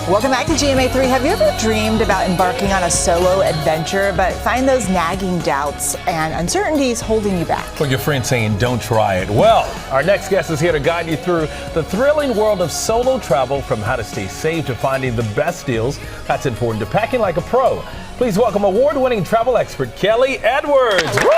Welcome back to GMA3. Have you ever dreamed about embarking on a solo adventure, but find those nagging doubts and uncertainties holding you back? Well, your friend saying don't try it. Well, our next guest is here to guide you through the thrilling world of solo travel, from how to stay safe to finding the best deals. That's important to packing like a pro. Please welcome award-winning travel expert Kellee Edwards. Thank you.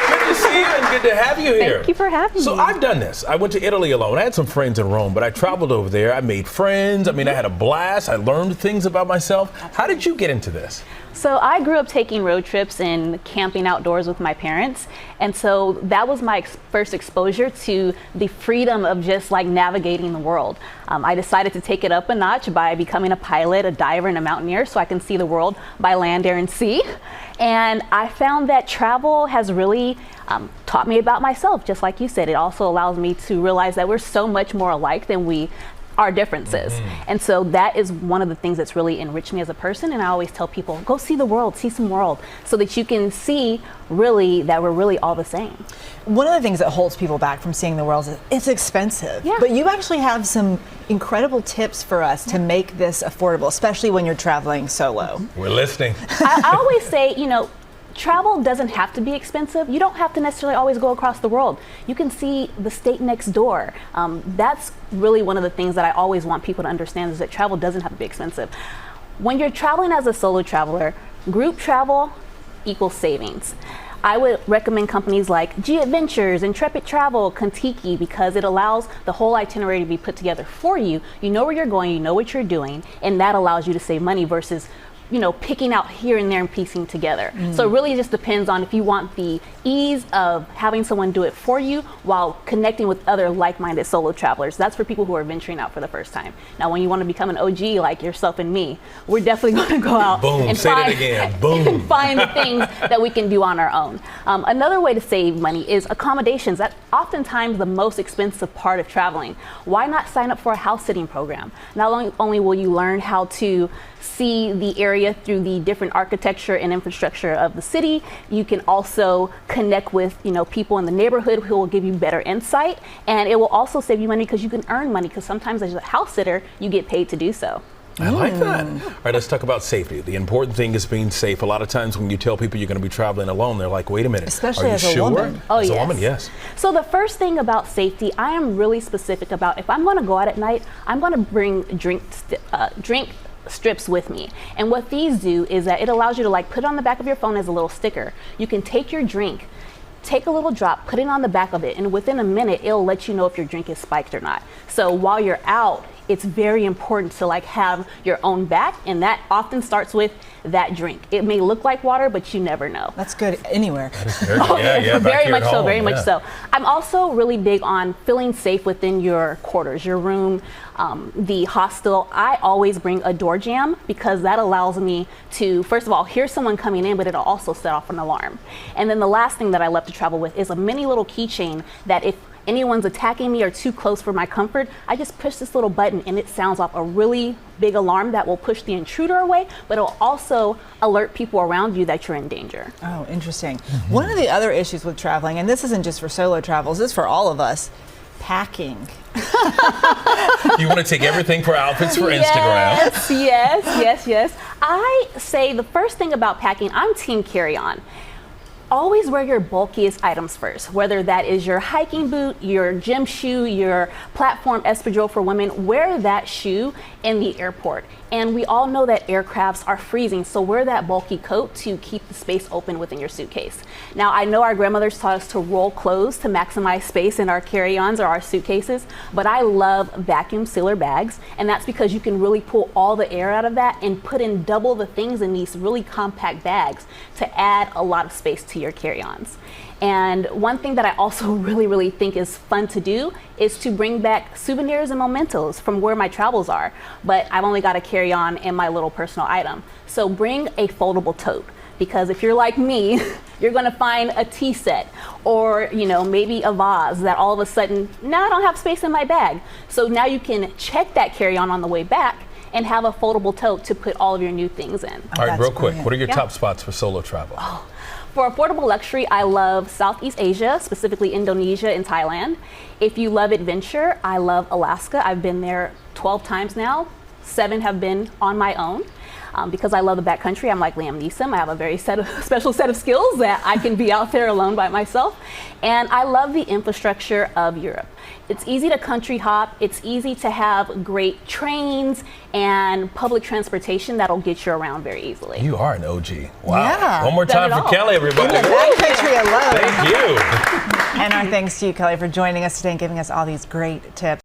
Good to see you and good to have you here. Thank you for having me. So I've done this. I went to Italy alone. I had some friends in Rome, but I traveled over there. I made friends. I had a blast. I learned things about myself. Absolutely. How did you get into this? So I grew up taking road trips and camping outdoors with my parents. And so that was my first exposure to the freedom of just like navigating the world. I decided to take it up a notch by becoming a pilot, a diver, and a mountaineer so I can see the world by land, air, and sea. And I found that travel has really taught me about myself. Just like you said, it also allows me to realize that we're so much more alike than we our differences. And so that is one of the things that's really enriched me as a person. And I always tell people, go see the world, see some world, so that you can see really that we're really all the same. One of the things that holds people back from seeing the world is it's expensive. Yeah. But you actually have some incredible tips for us to make this affordable, especially when you're traveling solo. We're listening. I always say, travel doesn't have to be expensive. You don't have to necessarily always go across the world. You can see the state next door. That's really one of the things that I always want people to understand, is that travel doesn't have to be expensive. When you're traveling as a solo traveler, group travel equals savings. I would recommend companies like G Adventures, Intrepid Travel, Contiki, because it allows the whole itinerary to be put together for you. You know where you're going, you know what you're doing, and that allows you to save money versus picking out here and there and piecing together. So it really just depends on if you want the ease of having someone do it for you while connecting with other like-minded solo travelers. That's for people who are venturing out for the first time. Now, when you want to become an OG like yourself and me, we're definitely going to go out and find the things that we can do on our own. Another way to save money is accommodations. That's oftentimes the most expensive part of traveling. Why not sign up for a house sitting program? Not only will you learn how to see the area through the different architecture and infrastructure of the city, you can also connect with people in the neighborhood who will give you better insight, and it will also save you money because you can earn money, because sometimes as a house sitter you get paid to do so. I like that. All right, let's talk about safety. The important thing is being safe. A lot of times when you tell people you're going to be traveling alone, they're like, wait a minute. Especially as a woman. Oh, as yes. a woman, yes. So the first thing about safety, I am really specific about. If I'm going to go out at night, I'm going to bring drink strips with me. And what these do is that it allows you to put it on the back of your phone as a little sticker. You can take your drink, take a little drop, put it on the back of it, and within a minute it'll let you know if your drink is spiked or not. So while you're out, it's very important to have your own back, and that often starts with that drink. It may look like water, but you never know. That's good anywhere. That is very good. Very much so, very much so. I'm also really big on feeling safe within your quarters, your room, the hostel. I always bring a door jamb, because that allows me to, first of all, hear someone coming in, but it'll also set off an alarm. And then the last thing that I love to travel with is a mini little keychain that if anyone's attacking me or too close for my comfort, I just push this little button and it sounds off a really big alarm that will push the intruder away, but it'll also alert people around you that you're in danger. Oh, interesting. One of the other issues with traveling, and this isn't just for solo travels, this is for all of us, packing. You want to take everything for outfits for Instagram. Yes. I say the first thing about packing, I'm team carry-on. Always wear your bulkiest items first, whether that is your hiking boot, your gym shoe, your platform espadrille for women. Wear that shoe in the airport. And we all know that aircrafts are freezing, so wear that bulky coat to keep the space open within your suitcase. Now, I know our grandmothers taught us to roll clothes to maximize space in our carry-ons or our suitcases, but I love vacuum sealer bags, and that's because you can really pull all the air out of that and put in double the things in these really compact bags to add a lot of space to your carry-ons. And one thing that I also really think is fun to do is to bring back souvenirs and mementos from where my travels are, but I've only got to carry on in my little personal item. So bring a foldable tote, because if you're like me, you're going to find a tea set or maybe a vase that all of a sudden, now I don't have space in my bag. So now you can check that carry-on the way back and have a foldable tote to put all of your new things in. All right, real quick, what are your top spots for solo travel? For affordable luxury, I love Southeast Asia, specifically Indonesia and Thailand. If you love adventure, I love Alaska. I've been there 12 times now. 7 have been on my own. Because I love the backcountry, I'm like Liam Neeson. I have a very special set of skills that I can be out there alone by myself. And I love the infrastructure of Europe. It's easy to country hop. It's easy to have great trains and public transportation that'll get you around very easily. You are an OG. Wow. Yeah. One more time for Kellee, everybody. In the backcountry alone. Thank you. And our thanks to you, Kellee, for joining us today and giving us all these great tips.